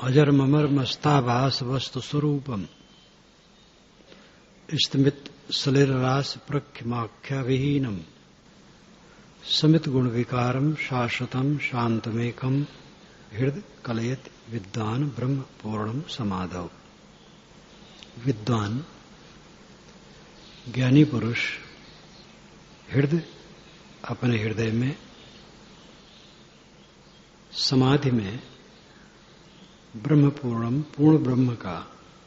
अजरममर मस्ताभास वस्तु स्वरूपम स्मित सलिलरास प्रख्यमाख्या विहीनम समित गुण विकारम शाश्वतम शांतमेकम हृदय कलयत विद्वान ब्रह्म पूर्णम समाधव। विद्वान ज्ञानी पुरुष हृदय अपने हृदय में समाधि में ब्रह्म पूर्णम पूर्ण ब्रह्म का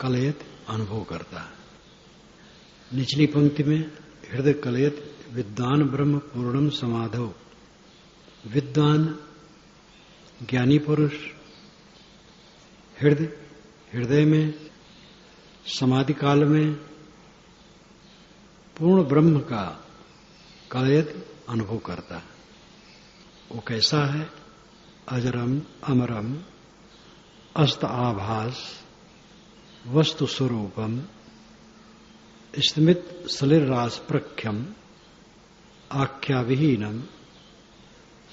कलयत अनुभव करता है। निचली पंक्ति में हृदय कलयत विद्वान ब्रह्म पूर्णम समाधव। विद्वान ज्ञानी पुरुष हृदय में समाधि काल में पूर्ण ब्रह्म का कलयत अनुभव करता है। वो कैसा है? अजरम अमरम अस्त आभास वस्तु स्वरूपम स्मित सलिलरास प्रख्यम आख्या विहीनम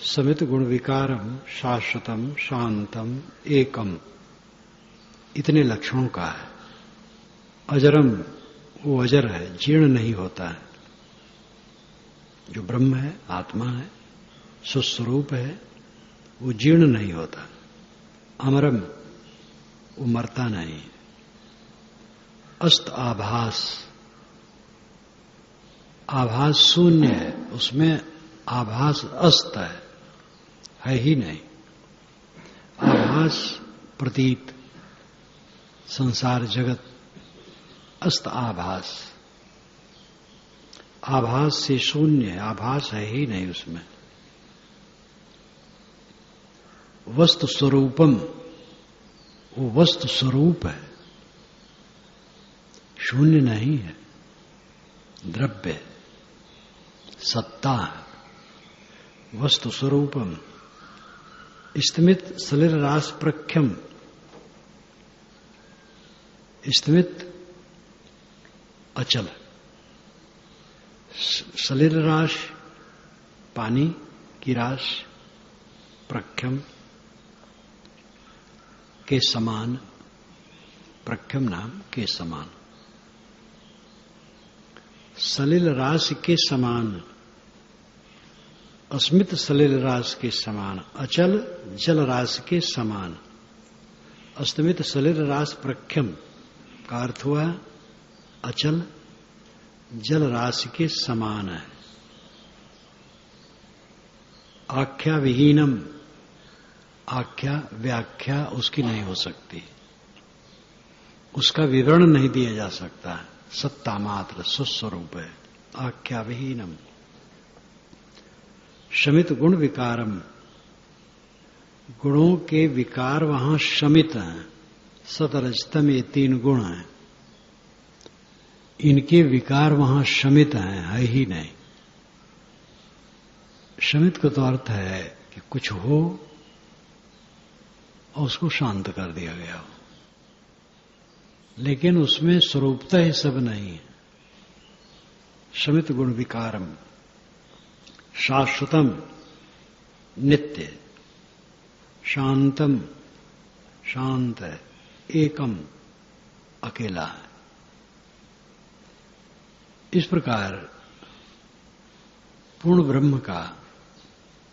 समित गुण विकारम शाश्वतम शांतम एकम। इतने लक्षणों का है। अजरम वो अजर है, जीर्ण नहीं होता है। जो ब्रह्म है, आत्मा है, सुस्वरूप है, वो जीर्ण नहीं होता। अमरम वो मरता नहीं। अस्त आभास, आभास शून्य है, उसमें आभास अस्त है ही नहीं। आभास प्रतीत संसार जगत अस्त आभास, आभास से शून्य है, आभास है ही नहीं उसमें। वस्तु स्वरूपम वो वस्तु स्वरूप है, शून्य नहीं है, द्रव्य सत्ता है। वस्तु स्वरूपम स्मित सलिलरास प्रख्यम। स्मित अचल, सलिलरास पानी की राश, प्रख्यम के समान, प्रख्यम नाम के समान, सलिल रास के समान, अस्मित सलिल रास के समान, अचल जल रास के समान। अस्मित सलिल रास प्रख्यम का अर्थ हुआ अचल जल राशि के समान है। आख्या विहीनम, आख्या व्याख्या उसकी नहीं हो सकती, उसका विवरण नहीं दिया जा सकता है। सत्ता मात्र सुस्वरूप है। आख्या विहीनम शमित गुण विकारम, गुणों के विकार वहां शमित हैं। सतरजतम ये 3 गुण हैं, इनके विकार वहां शमित हैं, है ही नहीं। शमित का तो अर्थ है कि कुछ हो और उसको शांत कर दिया गया हो, लेकिन उसमें स्वरूपता ही सब नहीं है। शमित गुण विकारम शाश्वतम नित्य, शांतम शांत है, एकम अकेला है। इस प्रकार पूर्ण ब्रह्म का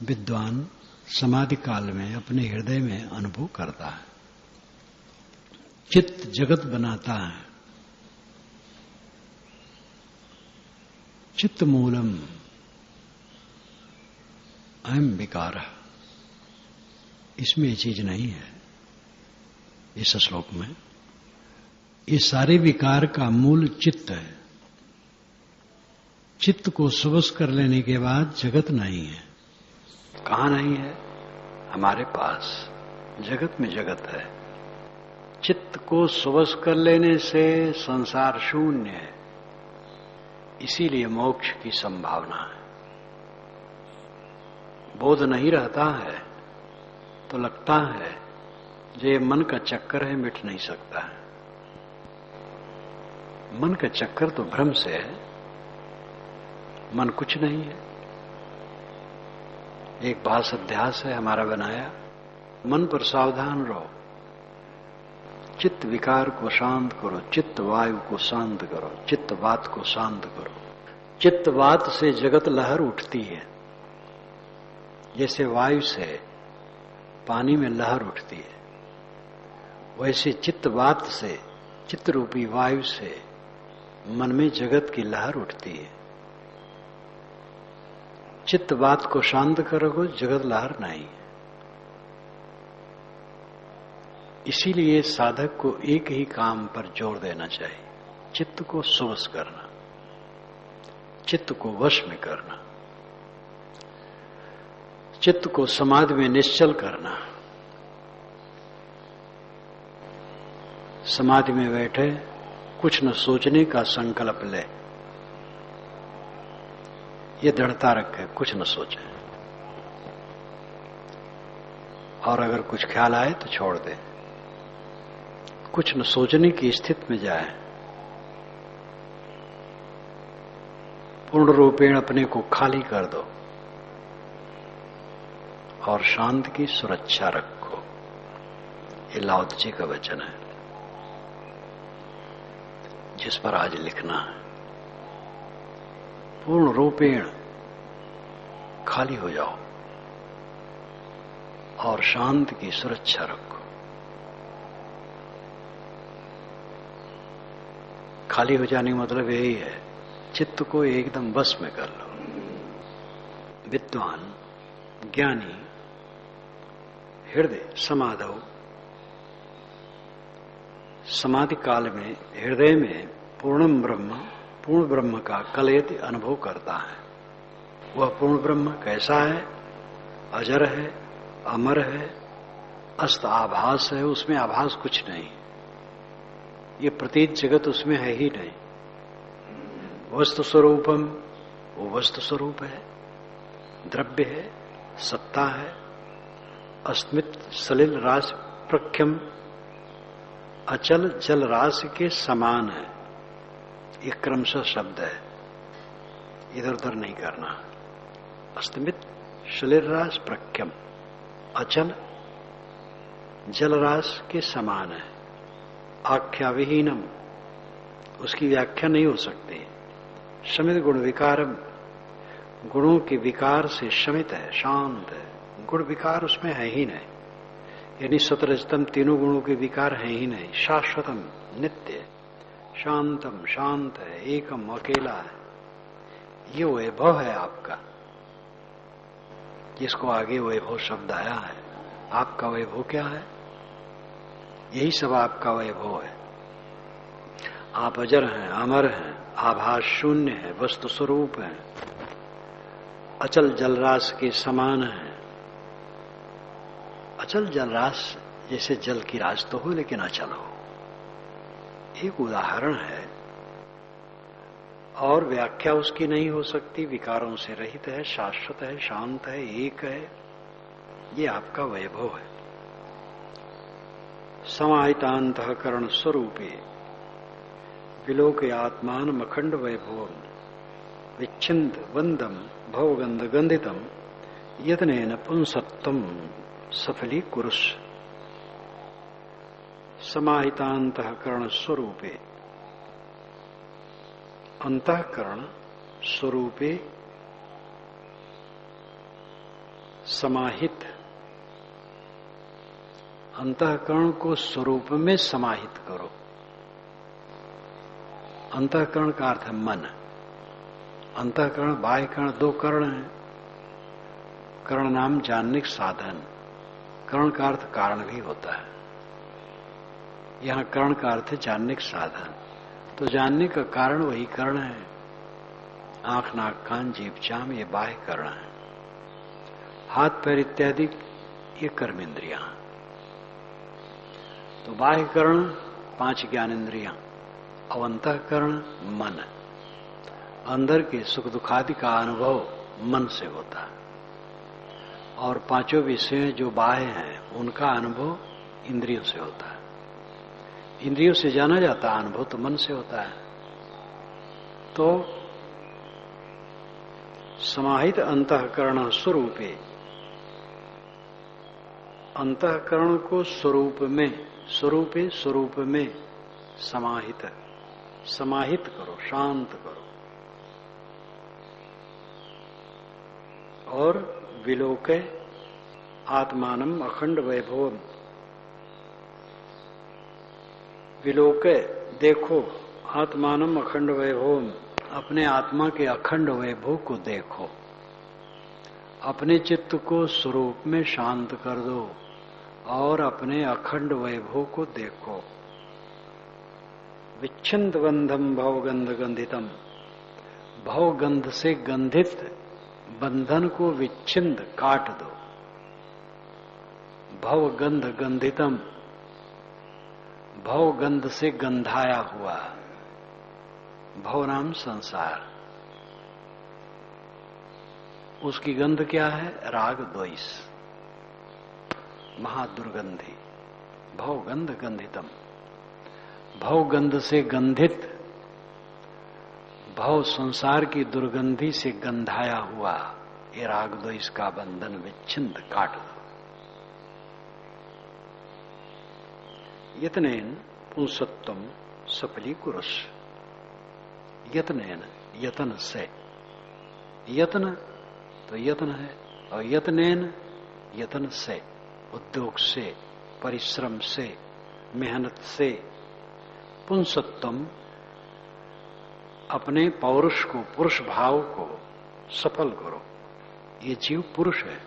विद्वान समाधि काल में अपने हृदय में अनुभव करता है। चित्त जगत बनाता है। चित्त मूलम अहम विकार, इसमें ये चीज नहीं है। इस श्लोक में ये सारे विकार का मूल चित्त है। चित्त को स्वश कर लेने के बाद जगत नहीं है। कहां नहीं है? हमारे पास जगत में जगत है। चित्त को स्वश कर लेने से संसार शून्य है, इसीलिए मोक्ष की संभावना है। बोध नहीं रहता है तो लगता है ये मन का चक्कर है, मिट नहीं सकता है। मन का चक्कर तो भ्रम से है, मन कुछ नहीं है। एक भास अध्यास है हमारा बनाया, मन पर सावधान रहो, चित्त विकार को शांत करो, चित्त वायु को शांत करो, चित्त वात को शांत करो। चित्त वात से जगत लहर उठती है, जैसे वायु से पानी में लहर उठती है, वैसे चित्त वात से, चित्त रूपी वायु से मन में जगत की लहर उठती है। चित्त वात को शांत करोगे, जगत लहर नहीं। इसीलिए साधक को एक ही काम पर जोर देना चाहिए, चित्त को सुवश करना, चित्त को वश में करना, चित्त को समाधि में निश्चल करना। समाधि में बैठे कुछ न सोचने का संकल्प ले, ये दृढ़ता रखे, कुछ न सोचे, और अगर कुछ ख्याल आए तो छोड़ दे। कुछ न सोचने की स्थिति में जाए, पूर्ण रूपेण अपने को खाली कर दो और शांति की सुरक्षा रखो। ये लाओत्से जी का वचन है, जिस पर आज लिखना है। पूर्ण रूपेण खाली हो जाओ और शांति की सुरक्षा रखो। खाली हो जाने का मतलब यही है, चित्त को एकदम बस में कर लो। विद्वान ज्ञानी हृदय समाधौ, समाधि काल में हृदय में पूर्ण ब्रह्म का कलयति अनुभव करता है। वह पूर्ण ब्रह्म कैसा है? अजर है, अमर है, अस्त आभास है, उसमें आभास कुछ नहीं। ये प्रतीत जगत उसमें है ही नहीं। वस्तु स्वरूपम, वो वस्तु स्वरूप है, द्रव्य है, सत्ता है, अस्मित सलिल रास प्रख्यम, अचल जल राशि के समान है। ये क्रमशः शब्द है, इधर उधर नहीं करना। अस्मित सलिलरास प्रख्यम, अचल जलराशि के समान है। आख्या विहीनम, उसकी व्याख्या नहीं हो सकती। शमित गुण विकारम, गुणों के विकार से शमित है, शांत है। गुण विकार उसमें है ही नहीं, यानी सतरजतम तीनों गुणों के विकार हैं ही नहीं। शाश्वतम, नित्य, शांतम, शांत है, एकम, अकेला है। ये वैभव है आपका, जिसको आगे वैभव शब्द आया है। आपका वैभव क्या है? यही सब आपका वैभव है। आप अजर हैं, अमर हैं, आभास शून्य है, वस्तु स्वरूप है, अचल जलराशि के समान है। अचल जलराशि जैसे जल की राशि तो हो लेकिन अचल हो, एक उदाहरण है। और व्याख्या उसकी नहीं हो सकती। विकारों से रहित है, शाश्वत है, शांत है, एक है। ये आपका वैभव है। समाहितांतःकरण स्वरूपे विलोके आत्मान अखंड वैभवम विच्छिन्द वंदम भवगंध गंधितम यत्नेन पुंसत्वम सफली कुरुष। समाहितांतःकरण स्वरूपे, अंतःकरण स्वरूपे समाहित, अंतःकरण को स्वरूप में समाहित करो। अंतःकरण का अर्थ है मन। अंतःकरण, बाह्यकरण, दो कर्ण है। कर्ण नाम जानने का साधन। कर्ण का अर्थ कारण भी होता है। यहां कर्ण का अर्थ है जानने का साधन। तो जानने का कारण वही कर्ण है। आंख, नाक, कान, जीभ, चाम, ये बाह्य कर्ण है। हाथ, पैर इत्यादि ये कर्म इंद्रियां। तो बाह्य कर्ण 5 ज्ञानेन्द्रियां, और अंतःकरण मन। अंदर के सुख दुखादि का अनुभव मन से होता है, और 5 विषय जो बाह्य हैं उनका अनुभव इंद्रियों से होता है। इंद्रियों से जाना जाता है, अनुभव तो मन से होता है। तो समाहित अंतःकरण स्वरूपे अंतःकरण को स्वरूप में समाहित करो, शांत करो। और विलोके आत्मानम अखंड वैभवम, विलोके देखो, आत्मानम अखंड वैभवम, अपने आत्मा के अखंड वैभव को देखो। अपने चित्त को स्वरूप में शांत कर दो और अपने अखंड वैभव को देखो। विच्छिन्न बंधम भवगंध गंधितम, भवगंध से गंधित बंधन को विच्छिन्न काट दो। भवगंध गंधितम, भवगंध से गंधाया हुआ, भव नाम संसार, उसकी गंध क्या है? राग द्वेष, महादुर्गंधी। भवगंध गंधितम, भवगंध से गंधित, भव संसार की दुर्गंधी से गंधाया हुआ ये राग द्वेष का बंधन विच्छिन्न काट दो। यत्नेन पुंसत्वम सफली कुरुष, यत्नेन, यतन से, यत्न तो यत्न है, और यत्नेन यतन से, उद्योग से, परिश्रम से, मेहनत से, पुंसत्वम अपने पौरुष को, पुरुष भाव को सफल करो। ये जीव पुरुष है,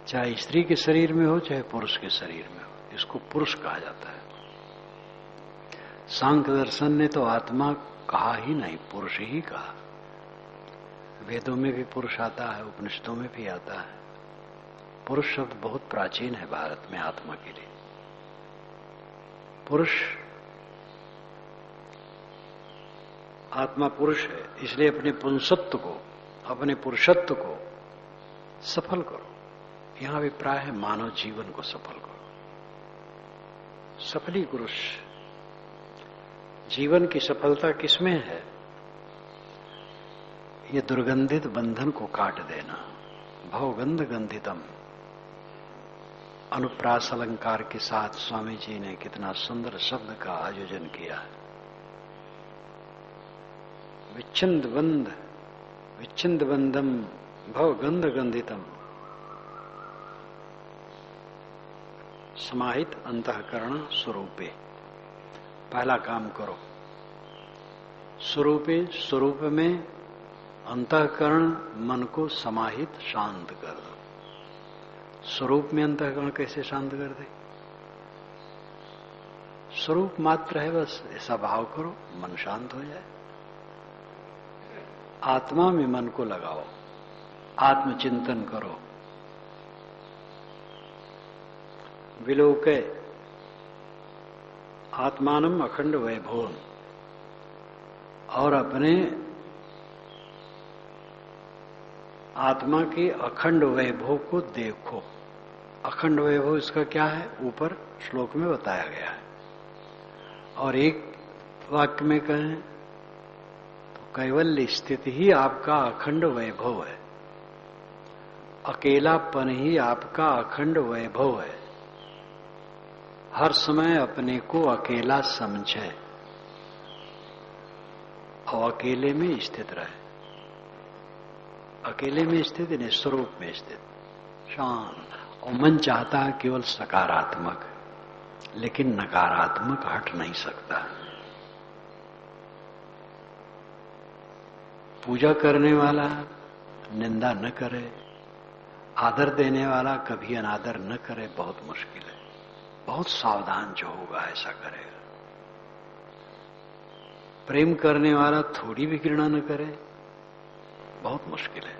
चाहे स्त्री के शरीर में हो चाहे पुरुष के शरीर में हो, इसको पुरुष कहा जाता है। सांख्य दर्शन ने तो आत्मा कहा ही नहीं, पुरुष ही कहा। वेदों में भी पुरुष आता है, उपनिषदों में भी आता है। पुरुष शब्द बहुत प्राचीन है भारत में आत्मा के लिए। पुरुष, आत्मा पुरुष है, इसलिए अपने पुंसत्व को, अपने पुरुषत्व को सफल करो। यहां अभिप्राय है मानव जीवन को सफल करो। सफली पुरुष, जीवन की सफलता किसमें है? ये दुर्गंधित बंधन को काट देना। भवगंध गंधितम, अनुप्रास अलंकार के साथ स्वामी जी ने कितना सुंदर शब्द का आयोजन किया है। विच्छिन्न बंधम भवगंध गंधितम, समाहित अंतःकरण स्वरूपे। पहला काम करो, स्वरूप में अंतःकरण मन को समाहित शांत कर दो। स्वरूप में अंतःकरण कैसे शांत कर दे? स्वरूप मात्र है, बस ऐसा भाव करो, मन शांत हो जाए। आत्मा में मन को लगाओ, आत्मचिंतन करो। विलोके आत्मानम अखंड वैभव, और अपने आत्मा के अखंड वैभव को देखो। अखंड वैभव इसका क्या है? ऊपर श्लोक में बताया गया है। और एक वाक्य में कहें तो कैवल्य स्थिति ही आपका अखंड वैभव है, अकेलापन ही आपका अखंड वैभव है। हर समय अपने को अकेला समझे और अकेले में स्थित रहे। अकेले में स्थित नहीं, स्वरूप में स्थित, शांत। और मन चाहता है केवल सकारात्मक, लेकिन नकारात्मक हट नहीं सकता। पूजा करने वाला निंदा न करे, आदर देने वाला कभी अनादर न करे, बहुत मुश्किल है। बहुत सावधान जो होगा ऐसा करेगा। प्रेम करने वाला थोड़ी भी घृणा न करे, बहुत मुश्किल है।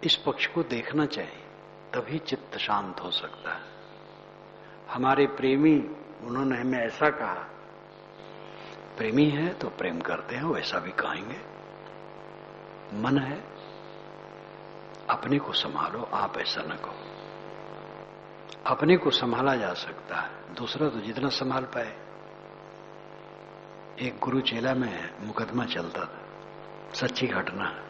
इस पक्ष को देखना चाहिए, तभी चित्त शांत हो सकता है। हमारे प्रेमी, उन्होंने हमें ऐसा कहा, प्रेमी है तो प्रेम करते हैं, वैसा भी कहेंगे। मन है, अपने को संभालो, आप ऐसा न कहो। अपने को संभाला जा सकता है, दूसरा तो जितना संभाल पाए। एक गुरु चेला में मुकदमा चलता था, सच्ची घटना,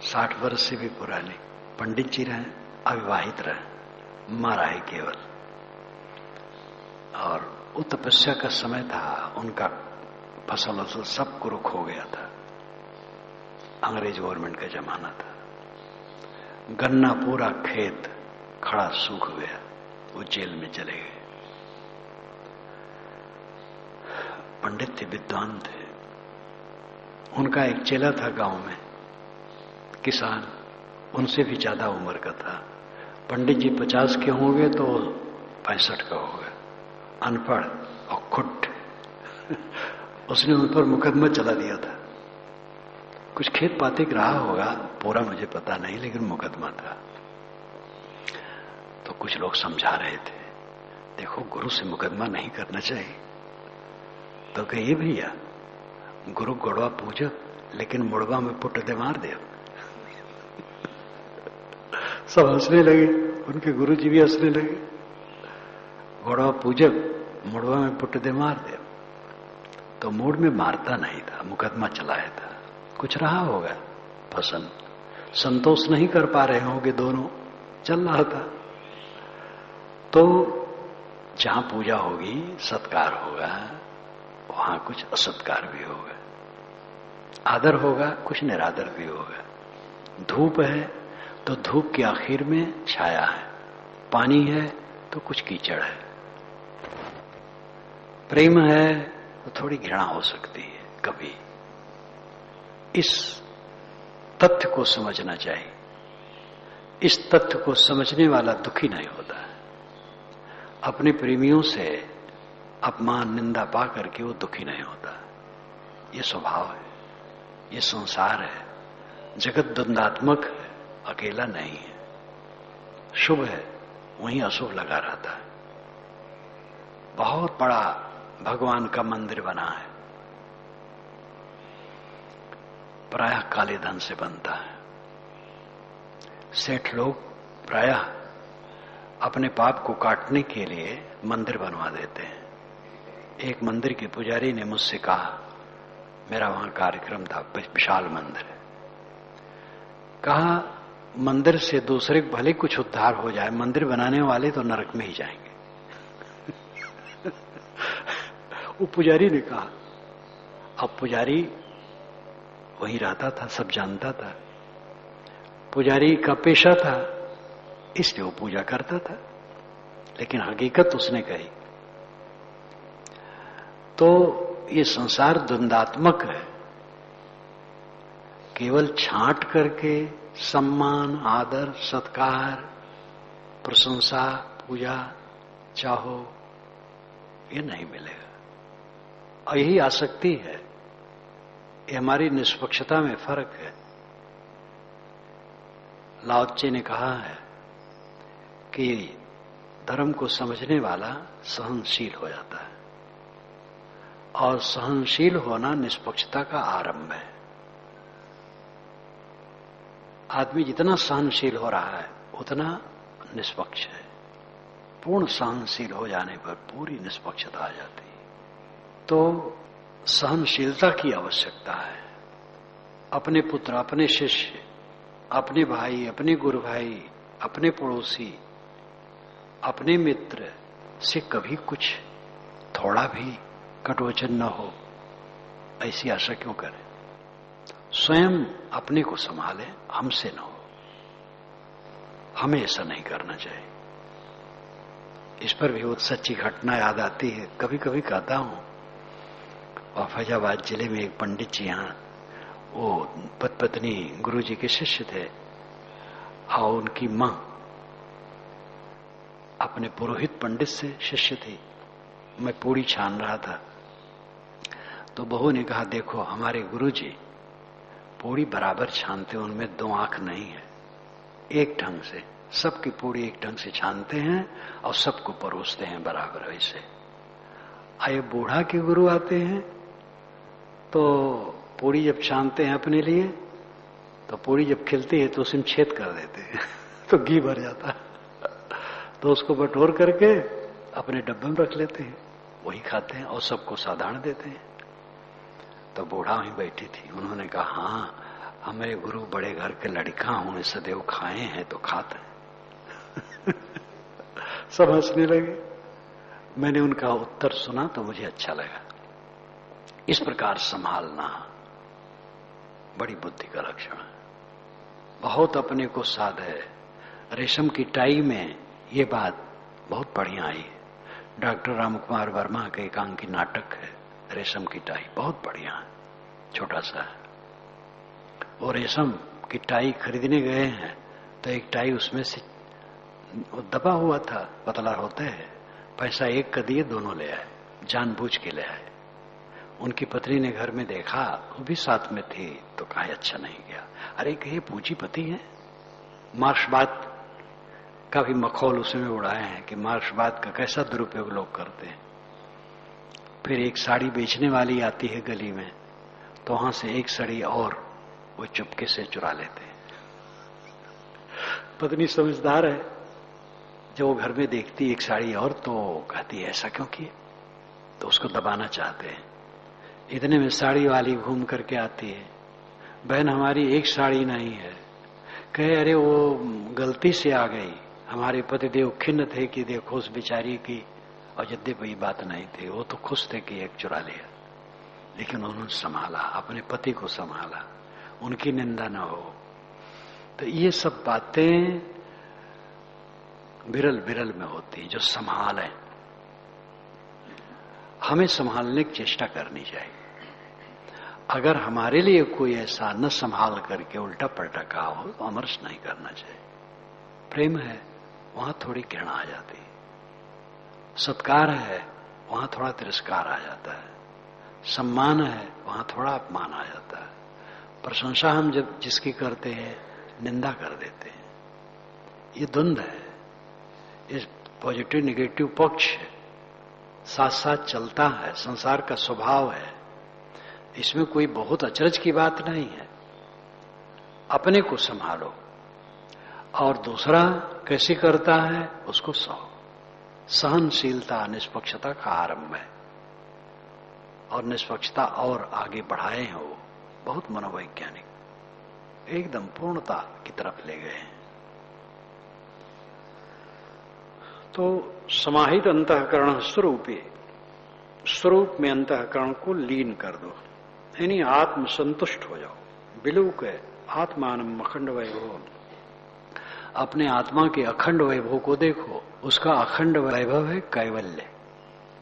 60 वर्ष से भी पुरानी। पंडित जी रहे, अविवाहित रहे, मारा है केवल। और वो तपस्या का समय था, उनका फसल वसल सब कुरुक हो गया था, अंग्रेज गवर्नमेंट का जमाना था। गन्ना पूरा खेत खड़ा सूख गया, वो जेल में चले गए। पंडित थे, विद्वान थे। उनका एक चेला था गांव में, किसान, उनसे भी ज्यादा उम्र का था। पंडित जी 50 के होंगे तो 65 का होगा, अनपढ़ और खुट। उसने उन पर मुकदमा चला दिया था। कुछ खेत पाते रहा होगा, पूरा मुझे पता नहीं, लेकिन मुकदमा था। तो कुछ लोग समझा रहे थे, देखो गुरु से मुकदमा नहीं करना चाहिए। तो कहिए भैया, गुरु गोड़वा पूजो, लेकिन मुड़वा में पुट दे मार दे। सब हंसने लगे, उनके गुरु जी भी हंसने लगे। गोड़वा पूजक, मुड़वा में पुट दे मार दे। तो मूड में मारता नहीं था, मुकदमा चलाया था। कुछ रहा होगा पसंद, संतोष नहीं कर पा रहे होंगे, दोनों चल रहा था। तो जहां पूजा होगी, सत्कार होगा, वहां कुछ असत्कार भी होगा, आदर होगा, कुछ निरादर भी होगा। धूप है तो धूप के आखिर में छाया है, पानी है तो कुछ कीचड़ है, प्रेम है तो थोड़ी घृणा हो सकती है कभी। इस तथ्य को समझना चाहिए। इस तथ्य को समझने वाला दुखी नहीं होता है। अपने प्रेमियों से अपमान निंदा पा करके वो दुखी नहीं होता। ये स्वभाव है, ये संसार है। जगत द्वंदात्मक है, अकेला नहीं है। शुभ है वहीं अशुभ लगा रहता है। बहुत बड़ा भगवान का मंदिर बना है, प्रायः काले धन से बनता है। सेठ लोग प्रायः अपने पाप को काटने के लिए मंदिर बनवा देते हैं। एक मंदिर के पुजारी ने मुझसे कहा, मेरा वहां कार्यक्रम था, विशाल मंदिर है, कहा मंदिर से दूसरे को भले कुछ उद्धार हो जाए, मंदिर बनाने वाले तो नरक में ही जाएंगे। वो पुजारी ने कहा। अब पुजारी वहीं रहता था, सब जानता था, पुजारी का पेशा था, इसलिए वो पूजा करता था, लेकिन हकीकत उसने कही। तो ये संसार द्वंदात्मक है। केवल छांट करके सम्मान, आदर, सत्कार, प्रशंसा, पूजा चाहो, ये नहीं मिलेगा। और यही आसक्ति है, ये हमारी निष्पक्षता में फर्क है। लाओ त्से ने कहा है कि धर्म को समझने वाला सहनशील हो जाता है, और सहनशील होना निष्पक्षता का आरंभ है। आदमी जितना सहनशील हो रहा है उतना निष्पक्ष है। पूर्ण सहनशील हो जाने पर पूरी निष्पक्षता आ जाती है। तो सहनशीलता की आवश्यकता है। अपने पुत्र, अपने शिष्य, अपने भाई, अपने गुरु भाई, अपने पड़ोसी, अपने मित्र से कभी कुछ थोड़ा भी कटवचन न हो, ऐसी आशा क्यों करें? स्वयं अपने को संभाले, हमसे न हो। हमें ऐसा नहीं करना चाहिए। इस पर भी वो सच्ची घटना याद आती है, कभी कभी कहता हूं। और फैजाबाद जिले में एक पंडित जी, यहां वो पत्नी गुरु जी के शिष्य थे, और उनकी मां अपने पुरोहित पंडित से शिष्य थी। मैं पूरी छान रहा था तो बहू ने कहा, देखो हमारे गुरु जी पूरी बराबर छानते, उनमें दो आंख नहीं है, एक ढंग से सबकी पूरी एक ढंग से छानते हैं और सबको परोसते हैं बराबर। वैसे आए बूढ़ा के गुरु आते हैं तो पूरी जब छानते हैं अपने लिए, तो पूरी जब खिलती है तो उसमें छेद कर देते हैं तो घी भर जाता है, तो उसको बटोर करके अपने डब्बे में रख लेते हैं, वही खाते हैं और सबको साधारण देते हैं। तो बूढ़ा वहीं बैठी थी, उन्होंने कहा, हाँ हमारे गुरु बड़े घर के लड़का हूं, सदैव खाए हैं तो खाते हैं। सब हंसने लगे। मैंने उनका उत्तर सुना तो मुझे अच्छा लगा। इस प्रकार संभालना बड़ी बुद्धि का लक्षण है। बहुत अपने को साध है। रेशम की टाई में ये बात बहुत बढ़िया आई। डॉक्टर राम कुमार वर्मा के एकांकी नाटक है रेशम की टाई, बहुत बढ़िया है, छोटा सा है। वो रेशम की टाई खरीदने गए हैं तो एक टाई उसमें से वो दबा हुआ था, पतला होता है। पैसा एक का दिए, दोनों ले आए, जानबूझ के ले आए। उनकी पत्नी ने घर में देखा, वो भी साथ में थी, तो कहा अच्छा नहीं गया। अरे कहे पूंजीपति है, मार्क्सवाद का भी मखौल उसमें उड़ाए हैं कि मार्क्सवाद का कैसा दुरुपयोग लोग करते हैं। फिर एक साड़ी बेचने वाली आती है गली में, तो वहां से एक साड़ी और वो चुपके से चुरा लेते हैं। पत्नी समझदार है, जब वो घर में देखती एक साड़ी और तो कहती है ऐसा क्यों किए, तो उसको दबाना चाहते हैं। इतने में साड़ी वाली घूम करके आती है, बहन हमारी एक साड़ी नहीं है। कहे अरे वो गलती से आ गई, हमारे पतिदेव खिन्न थे कि देखो उस बेचारी की, और यद्यपि बात नहीं थी, वो तो खुश थे कि एक चुरा लिया, लेकिन उन्होंने संभाला, अपने पति को संभाला, उनकी निंदा न हो। तो ये सब बातें विरल विरल में होती, जो संभाले। हमें संभालने की चेष्टा करनी चाहिए। अगर हमारे लिए कोई ऐसा न संभाल करके उल्टा पलटा कहा हो तो अमर्ष नहीं करना चाहिए। प्रेम है वहां थोड़ी घृणा आ जाती है, सत्कार है वहां थोड़ा तिरस्कार आ जाता है, सम्मान है वहां थोड़ा अपमान आ जाता है, प्रशंसा हम जब जिसकी करते हैं निंदा कर देते हैं। ये द्वंद्व है, इस पॉजिटिव निगेटिव पक्ष साथ साथ चलता है, संसार का स्वभाव है। इसमें कोई बहुत अचरज की बात नहीं है। अपने को संभालो, और दूसरा कैसे करता है उसको सहो। सहनशीलता निष्पक्षता का आरंभ है, और निष्पक्षता और आगे बढ़ाए हैं वो बहुत मनोवैज्ञानिक, एकदम पूर्णता की तरफ ले गए हैं। तो समाहित अंतःकरण स्वरूपे, स्वरूप में अंतःकरण को लीन कर दो, यानी आत्म संतुष्ट हो जाओ। विलोक है आत्मान अखंड वैभव, अपने आत्मा के अखंड वैभव को देखो। उसका अखंड वैभव है कैवल्य,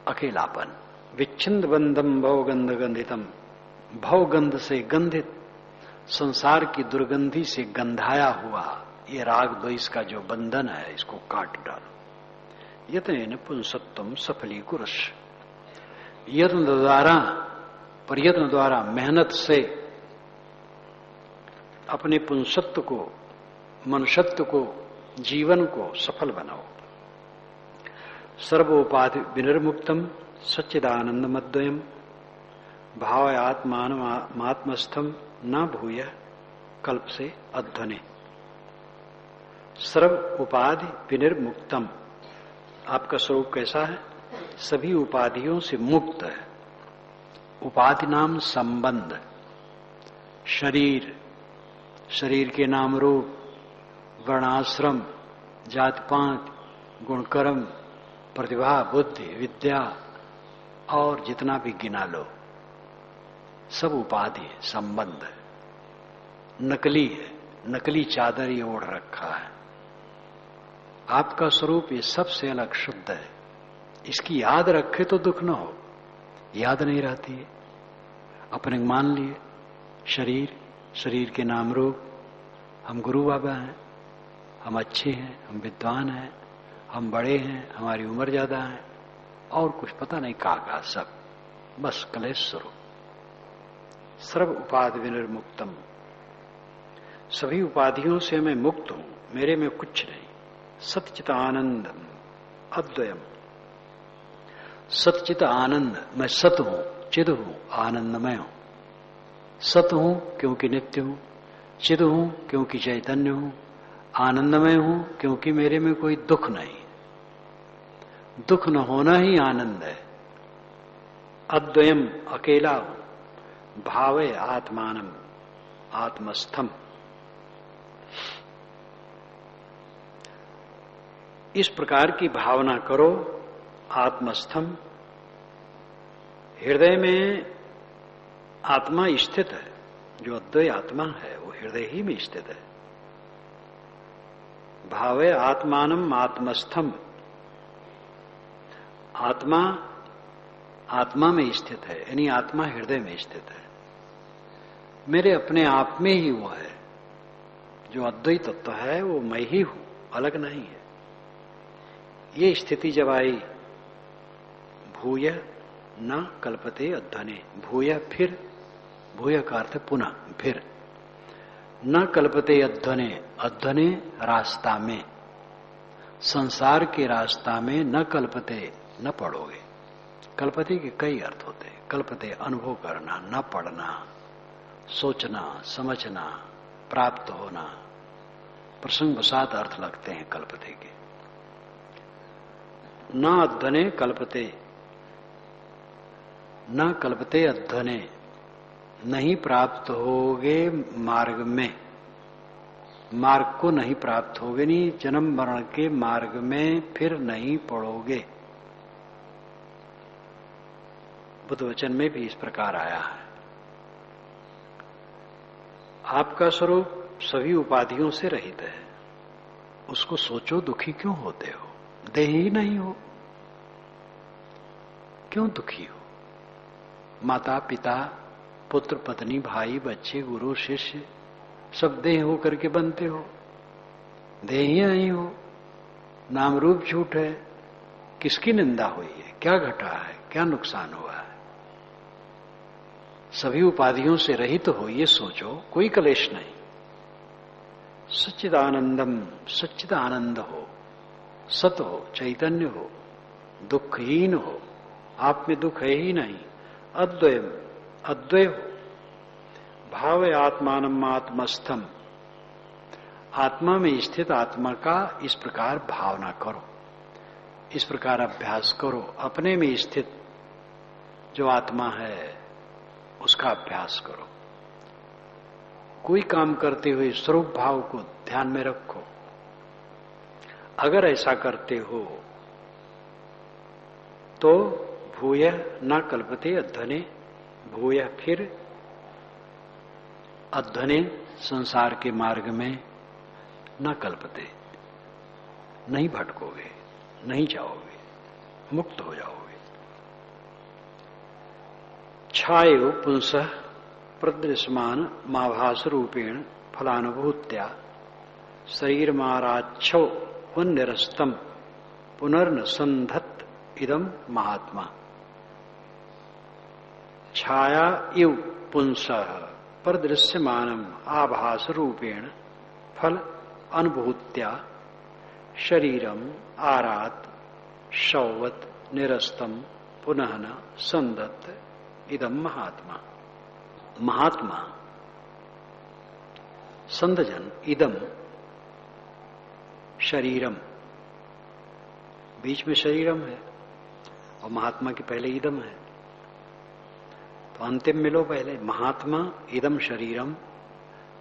अकेलापन। विच्छिन्न बंधम भवगंध गंधितम, भवगंध से गंधित, संसार की दुर्गंधी से गंधाया हुआ ये राग द्वेष का जो बंधन है, इसको काट डालो। यत्न पुंसत्वम सफली कुरश, यत्न द्वारा, प्रयत्न द्वारा, मेहनत से अपने पुंसत्व को, मनुष्यत्व को, जीवन को सफल बनाओ। सर्वोपाधि विनिर्मुक्तम सच्चिदानंद मद्वयम, भाव आत्मात्मस्थम न भूय कल्प से अध्वनि। सर्व उपाधि विनिर्मुक्तम, आपका स्वरूप कैसा है? सभी उपाधियों से मुक्त है। उपाधि नाम संबंध, शरीर, शरीर के नाम रूप, वर्णाश्रम, जात पात, गुणकर्म, प्रतिभा, बुद्धि, विद्या और जितना भी गिना लो, सब उपाधि है, संबंध है, नकली है, नकली चादर ये ओढ़ रखा है। आपका स्वरूप ये सबसे अलग शुद्ध है। इसकी याद रखे तो दुख न हो, याद नहीं रहती है। अपने मान लिए शरीर, शरीर के नाम रूप, हम गुरु बाबा हैं, हम अच्छे हैं, हम विद्वान हैं, हम बड़े हैं, हमारी उम्र ज्यादा है, और कुछ पता नहीं कहा सब, बस कलेश स्वरूप। सर्व उपाधि विनिर्मुक्तम, सभी उपाधियों से मैं मुक्त हूं, मेरे में कुछ नहीं। सतचित आनंदम अद्वयम, सतचित आनंद, मैं सत हूं, चिद हूं, आनंदमय हूं। सत हूं क्योंकि नित्य हूं, चिद हूं क्योंकि चैतन्य हूं, आनंदमय हूं क्योंकि मेरे में कोई दुख नहीं। दुख न होना ही आनंद है। अद्वयम, अकेला हूं। भावे आत्मानम, आत्मस्थम। इस प्रकार की भावना करो। आत्मस्थम, हृदय में आत्मा स्थित है। जो अद्वैत आत्मा है वो हृदय ही में स्थित है। भावे आत्मानम आत्मस्थम, आत्मा आत्मा में स्थित है, यानी आत्मा हृदय में स्थित है। मेरे अपने आप में ही वो है। जो अद्वैत तत्व है वो मैं ही हूं, अलग नहीं है। ये स्थिति जब आई, भूय न कल्पते अध्वने, भूय फिर, भूय का अर्थ पुनः, फिर, न कल्पते अध्वने, अध्वने रास्ता में, संसार के रास्ता में न कल्पते, न पड़ोगे। कल्पते के कई अर्थ होते हैं। कल्पते अनुभव करना, न पढ़ना, सोचना, समझना, प्राप्त होना, प्रसंगवशात अर्थ लगते हैं कल्पते के। न अध्वने कल्पते, न कल्पते अध्वने, नहीं प्राप्त होगे मार्ग में, मार्ग को नहीं प्राप्त होगे, नहीं जन्म मरण के मार्ग में फिर नहीं पड़ोगे। बुद्ध वचन में भी इस प्रकार आया है। आपका स्वरूप सभी उपाधियों से रहित है। उसको सोचो, दुखी क्यों होते हो? देह ही नहीं हो, क्यों दुखी हो? माता पिता, पुत्र पत्नी, भाई बच्चे, गुरु शिष्य, सब देह होकर के बनते हो। देह ही नहीं हो, नाम रूप झूठ है। किसकी निंदा हुई है? क्या घटा है? क्या नुकसान हुआ है? सभी उपाधियों से रहित हो, ये सोचो, कोई कलेश नहीं। सच्चिदानंदम, सच्चिद आनंद हो, सत हो, चैतन्य हो, दुखहीन हो, आप में दुख है ही नहीं। अद्वय, अद्वय हो। भाव आत्मानम आत्मस्थम, आत्मा में स्थित आत्मा का इस प्रकार भावना करो, इस प्रकार अभ्यास करो। अपने में स्थित जो आत्मा है उसका अभ्यास करो। कोई काम करते हुए स्वरूप भाव को ध्यान में रखो। अगर ऐसा करते हो तो भूय न कल्पते अध्वने, भूय फिर, अध्वने संसार के मार्ग में, न कल्पते, नहीं भटकोगे, नहीं जाओगे, मुक्त हो जाओगे। छायो पुंसः प्रदृश्यमान माभास रूपेण फलानुभूत्या शरीरमाराच्छौ वन्निरस्तम पुनर्न संधत इदम महात्मा। छाया इव पुंसः प्रदृश्यमानम आभास रूपेण फल अनुभूत्या शरीरम आरात शौवत निरस्तम पुनः न संधत इदम महात्मा। महात्मा, संधजन, इदम शरीरम, बीच में शरीरम है और महात्मा के पहले इदम है, तो अंतिम मिलो पहले। महात्मा इदम शरीरम,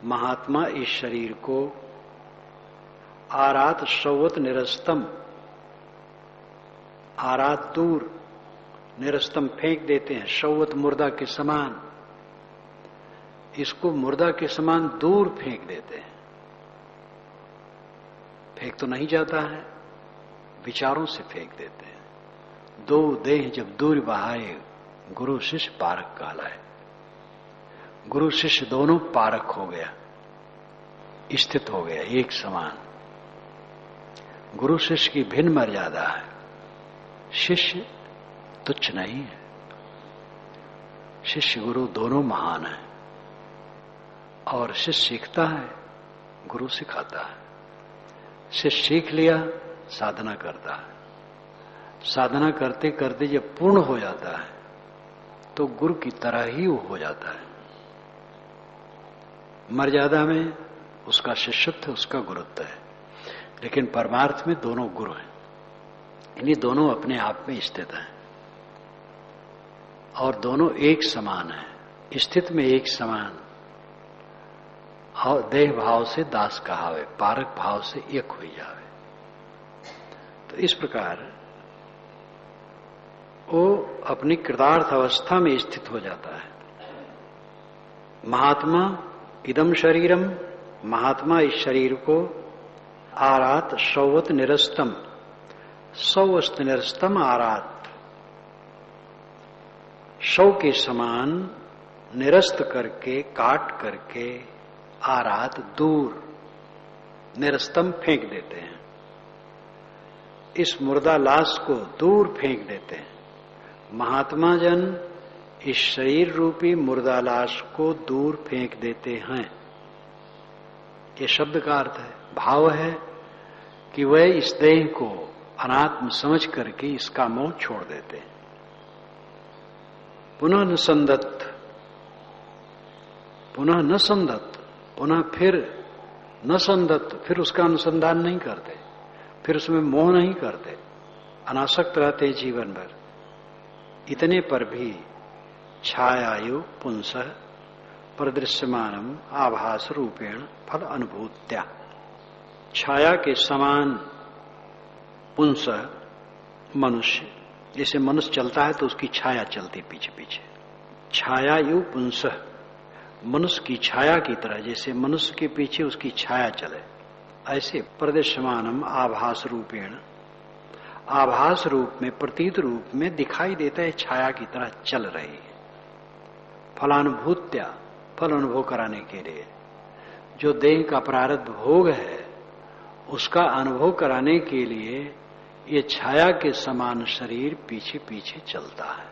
महात्मा इस शरीर को आरात शौवत निरस्तम, आरात दूर, निरस्तम फेंक देते हैं, शौवत मुर्दा के समान, इसको मुर्दा के समान दूर फेंक देते हैं। फेंक तो नहीं जाता है, विचारों से फेंक देते हैं। दो देह जब दूर बहाए, गुरु शिष्य पारक कहलाए। गुरु शिष्य दोनों पारक हो गया, स्थित हो गया एक समान। गुरु शिष्य की भिन्न मर्यादा है, शिष्य तुच्छ नहीं है। शिष्य गुरु दोनों महान है, और शिष्य सीखता है, गुरु सिखाता है। शिष्य सीख लिया, साधना करता है। साधना करते करते जब पूर्ण हो जाता है तो गुरु की तरह ही वो हो जाता है। मर्यादा में उसका शिष्यत्व, उसका गुरुत्व है, लेकिन परमार्थ में दोनों गुरु हैं। इन्हीं दोनों अपने आप में स्थित हैं और दोनों एक समान है। स्थित में एक समान, और देह भाव से दास कहावे, पारक भाव से एक हुई जावे। तो इस प्रकार वो अपनी कृतार्थ अवस्था में स्थित हो जाता है। महात्मा इदम शरीरम, महात्मा इस शरीर को आरात शौवत निरस्तम, सौवस्त निरस्तम आरात, शव के समान निरस्त करके, काट करके, आरात दूर, निरस्तम फेंक देते हैं। इस मुर्दा लाश को दूर फेंक देते हैं। महात्मा जन इस शरीर रूपी मुर्दा लाश को दूर फेंक देते हैं। ये शब्द का अर्थ है, भाव है कि वह इस देह को अनात्म समझ करके इसका मोह छोड़ देते हैं। पुनः न संदत्त, पुनः न संदत्त, पुनः फिर न संदत्त, फिर उसका अनुसंधान नहीं करते, फिर उसमें मोह नहीं करते, अनासक्त रहते जीवन भर। इतने पर भी छायायु पुंसः प्रदृश्यमानम आभास रूपेण फल अनुभूत्या, छाया के समान पुंस मनुष्य, जैसे मनुष्य चलता है तो उसकी छाया चलती पीछे पीछे, छायायु पुंसः, मनुष्य की छाया की तरह, जैसे मनुष्य के पीछे उसकी छाया चले, ऐसे प्रदृश्यमानम आभास रूपेण, आभास रूप में, प्रतीत रूप में दिखाई देता है, छाया की तरह चल रही है। फलानुभूत्या, फल अनुभव कराने के लिए, जो देह का प्रारब्ध भोग है उसका अनुभव कराने के लिए ये छाया के समान शरीर पीछे पीछे चलता है।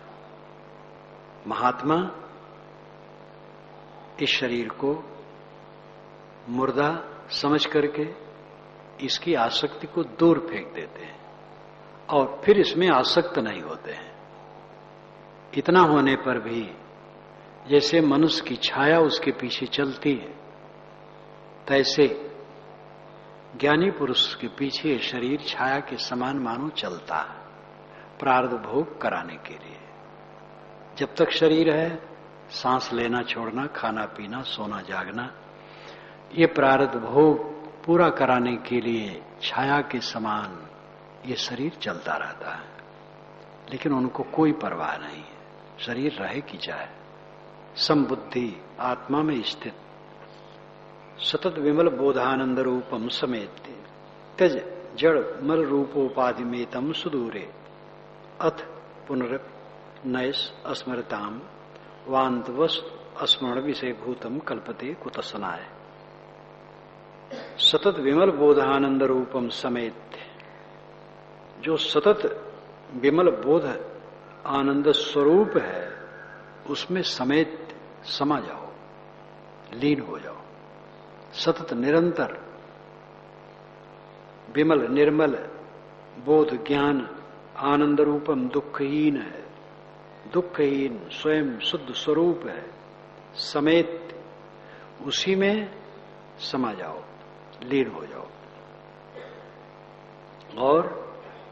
महात्मा इस शरीर को मुर्दा समझ करके इसकी आसक्ति को दूर फेंक देते हैं और फिर इसमें आसक्त नहीं होते हैं। इतना होने पर भी जैसे मनुष्य की छाया उसके पीछे चलती है, तैसे ज्ञानी पुरुष के पीछे शरीर छाया के समान मानो चलता है, प्रारब्ध भोग कराने के लिए। जब तक शरीर है, सांस लेना छोड़ना, खाना पीना, सोना जागना, ये प्रारब्ध भोग पूरा कराने के लिए छाया के समान ये शरीर चलता रहता है। लेकिन उनको कोई परवाह नहीं है, शरीर रहे कि जाए। समबुद्धि आत्मा में स्थित सतत विमल बोधानंद रूपम समेत त्यज जड़ मल रूपोपाधिमेतम सुदूरे अथ पुनर्नयस अस्मरताम वांत वस्तु स्मरण विषय भूतम कल्पते कुतसनाय। सतत विमल बोधानंद रूपम समेत, जो सतत विमल बोध आनंद स्वरूप है उसमें समेत समा जाओ, लीन हो जाओ। सतत निरंतर विमल निर्मल बोध ज्ञान आनंद रूपम दुखहीन है, दुखहीन स्वयं शुद्ध स्वरूप है, समेत उसी में समा जाओ, लीन हो जाओ। और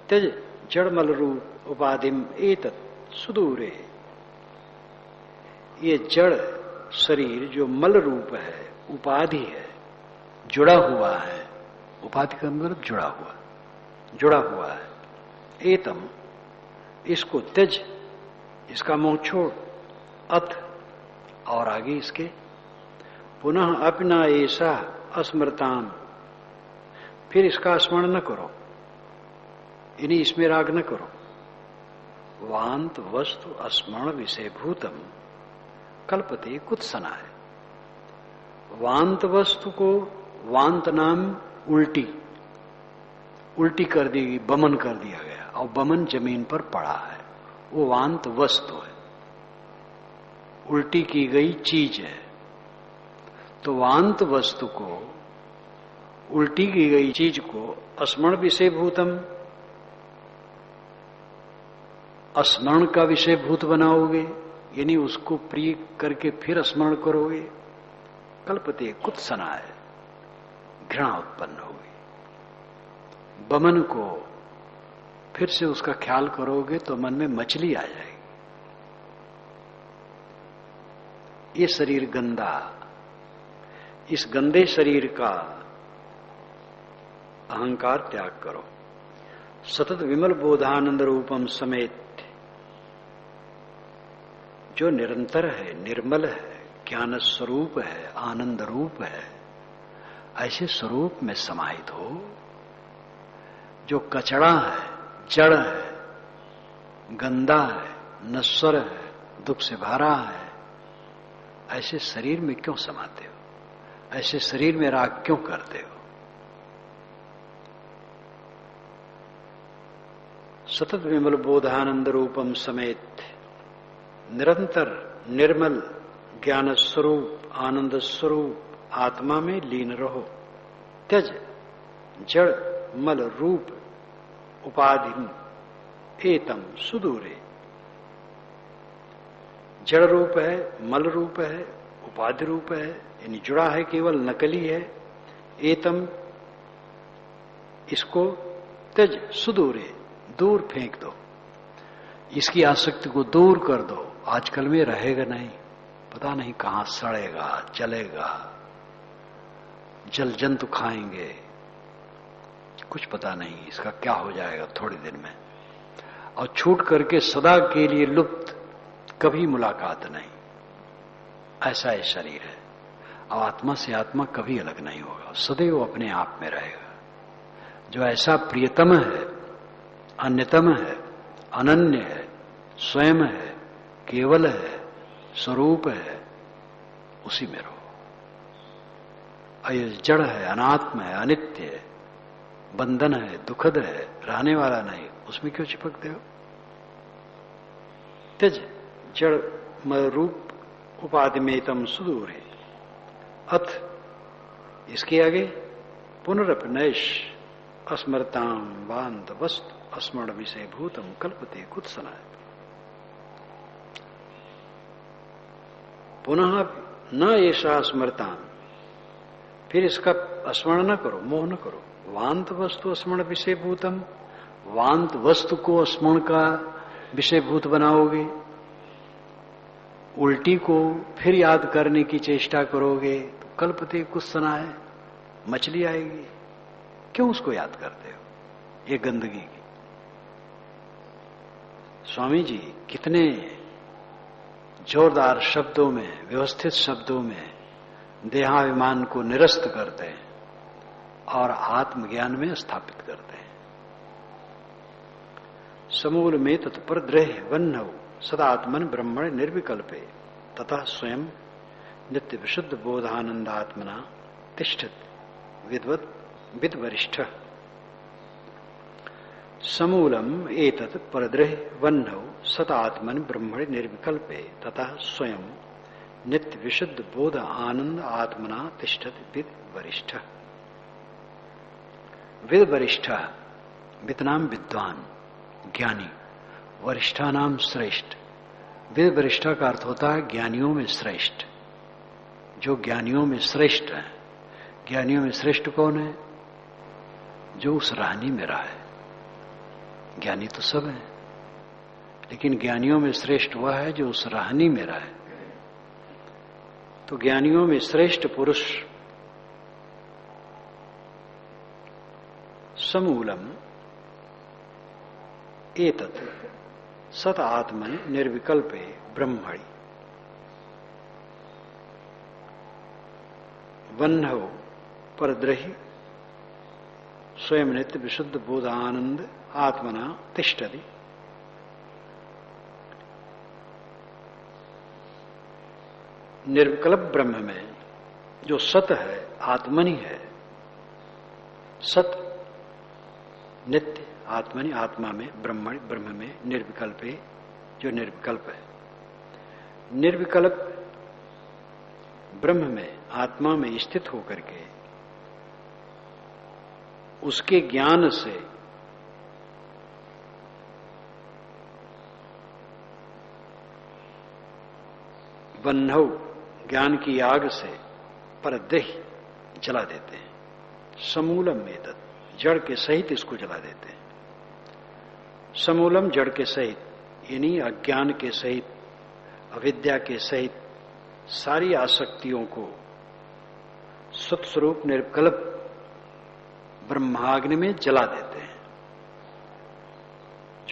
त्यज जड़मल रूप उपाधिम एतत् सुदूरे, ये जड़ शरीर जो मल रूप है, उपाधि है, जुड़ा हुआ है, उपाधि का मतलब जुड़ा हुआ है। एतम, इसको त्यज, इसका मोह छोड़, अथ, और आगे इसके, पुनः अपना ऐसा अस्मृताम, फिर इसका स्मरण न करो, इन्हीं इसमें राग न करो। वांत वस्तु स्मरण विषय भूतम कल्पते कुत्सना है। वांत वस्तु को, वांत नाम उल्टी, उल्टी कर दी, बमन कर दिया गया और बमन जमीन पर पड़ा है, वो वांत वस्तु है, उल्टी की गई चीज है। तो वांत वस्तु को, उल्टी की गई चीज को स्मरण विषय भूतम, स्मरण का विषय भूत बनाओगे, यानी उसको प्रिय करके फिर स्मरण करोगे। कल्पते कुत्सना है, घृणा उत्पन्न होगी। बमन को फिर से उसका ख्याल करोगे तो मन में मछली आ जाएगी। ये शरीर गंदा, इस गंदे शरीर का अहंकार त्याग करो। सतत विमल बोधानंद रूपम समेत, जो निरंतर है, निर्मल है, ज्ञान स्वरूप है, आनंद रूप है, ऐसे स्वरूप में समाहित हो। जो कचड़ा है, जड़ है, गंदा है, नश्वर है, दुख से भरा है, ऐसे शरीर में क्यों समाते हो? ऐसे शरीर में राग क्यों करते हो? सतत विमल बोधानंद रूपम समेत, निरंतर निर्मल ज्ञान स्वरूप, आनंद स्वरूप आत्मा में लीन रहो। त्यज जड़ मल रूप उपाधि एतम सुदूरे। जड़ रूप है, मल रूप है, उपाधि रूप है, यानी जुड़ा है, केवल नकली है। एतम, इसको त्यज सुदूरे, दूर फेंक दो, इसकी आसक्ति को दूर कर दो। आजकल में रहेगा नहीं, पता नहीं कहां सड़ेगा, जलेगा, जल जंतु खाएंगे, कुछ पता नहीं इसका क्या हो जाएगा थोड़ी दिन में, और छूट करके सदा के लिए लुप्त, कभी मुलाकात नहीं। ऐसा ये शरीर है। और आत्मा से आत्मा कभी अलग नहीं होगा, सदैव अपने आप में रहेगा। जो ऐसा प्रियतम है, अन्यतम है, अनन्य है, स्वयं है, केवल है, स्वरूप है, उसी में रहो। अय जड़ है, अनात्म है, अनित्य है, बंधन है, दुखद है, रहने वाला नहीं, उसमें क्यों चिपकते हो? त्यज जड़ मल रूप उपाधि में तम सुदूर है। अथ इसके आगे पुनरपनैश अस्मरताम बांध वस्तु स्मरण विषय भूतम कल्पते कुत्सनाय। पुनः न ऐसा स्मरताम, फिर इसका स्मरण न करो, मोह न करो। वांत वस्तु स्मरण विषय भूतम, वांत वस्तु को स्मरण का विषय भूत बनाओगे, उल्टी को फिर याद करने की चेष्टा करोगे तो कल्पते कुत्सनाय, मछली आएगी। क्यों उसको याद करते हो? ये गंदगी की। स्वामी जी कितने जोरदार शब्दों में, व्यवस्थित शब्दों में देहाभिमान को निरस्त करते हैं और आत्मज्ञान में स्थापित करते हैं। समूल में तत्पर द्रह वन्नव सदात्मन ब्रह्मण निर्विकल्पे तथा स्वयं नित्य विशुद्ध बोधानंदात्मना तिष्ठत विद्वत विद्वरिष्ठ। समूलम एतत् परद्रह वह्नौ सतात्मन ब्रह्मणि निर्विकल्पे तथा स्वयं नित्य विशुद्ध बोध आनंद आत्मना तिष्ठत विद वरिष्ठ। विद वरिष्ठ, विदनाम विद्वान, ज्ञानी, वरिष्ठा नाम श्रेष्ठ। विद वरिष्ठ का अर्थ होता है ज्ञानियों में श्रेष्ठ, जो ज्ञानियों में श्रेष्ठ है। ज्ञानियों में श्रेष्ठ कौन है? जो उस राहनी में रहा है। ज्ञानी तो सब है, लेकिन ज्ञानियों में श्रेष्ठ वह है जो उस राहनी में रहा है। तो ज्ञानियों में श्रेष्ठ पुरुष समूलम एतत् सत आत्मनि निर्विकल्पे ब्रह्मणि वह्नौ परद्रहि स्वयं नित्य विशुद्ध बोध आनंद आत्मना तिष्ठति। निर्विकल्प ब्रह्म में जो सत है, आत्मनि है। सत नित्य आत्मनि, आत्मा में, ब्रह्मणि ब्रह्म में, निर्विकल्प है, जो निर्विकल्प है। निर्विकल्प ब्रह्म में, आत्मा में स्थित होकर के उसके ज्ञान से वह्नौ, ज्ञान की आग से परदेह जला देते हैं। समूलम एतत्, जड़ के सहित इसको जला देते हैं। समूलम जड़ के सहित, यानी अज्ञान के सहित, अविद्या के सहित सारी आसक्तियों को सत्स्वरूप निर्विकल्प ब्रह्माग्नि में जला देते हैं।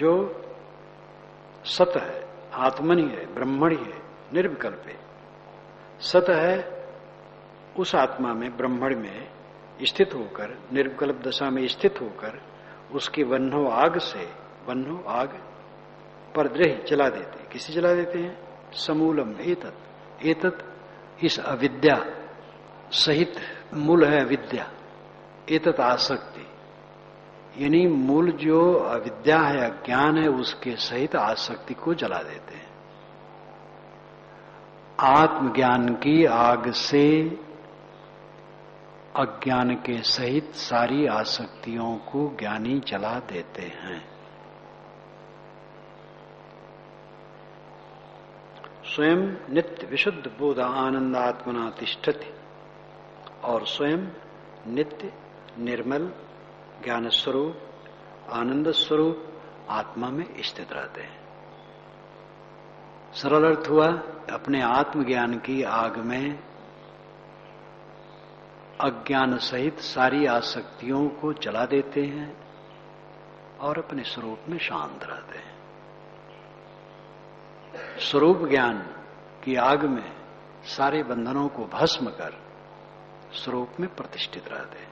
जो सत है, आत्मनि है, ब्रह्मणी है, निर्विकल्प है। सत है, उस आत्मा में, ब्रह्मण में स्थित होकर, निर्विकल्प दशा में स्थित होकर उसकी वन्हो आग से, वन्हो आग पर द्रेह जला देते। किसे जला देते हैं? समूलम एतत्, एतत् इस अविद्या सहित, मूल है अविद्या, एतत् आसक्ति, यानी मूल जो अविद्या है, अज्ञान है, उसके सहित आसक्ति को जला देते हैं। आत्मज्ञान की आग से अज्ञान के सहित सारी आसक्तियों को ज्ञानी जला देते हैं। स्वयं नित्य विशुद्ध बोध आनंद आत्मना तिष्ठति, और स्वयं नित्य निर्मल ज्ञान स्वरूप आनंद स्वरूप आत्मा में स्थित रहते हैं। सरल अर्थ हुआ, अपने आत्मज्ञान की आग में अज्ञान सहित सारी आसक्तियों को जला देते हैं और अपने स्वरूप में शांत रहते हैं। स्वरूप ज्ञान की आग में सारे बंधनों को भस्म कर स्वरूप में प्रतिष्ठित रहते हैं।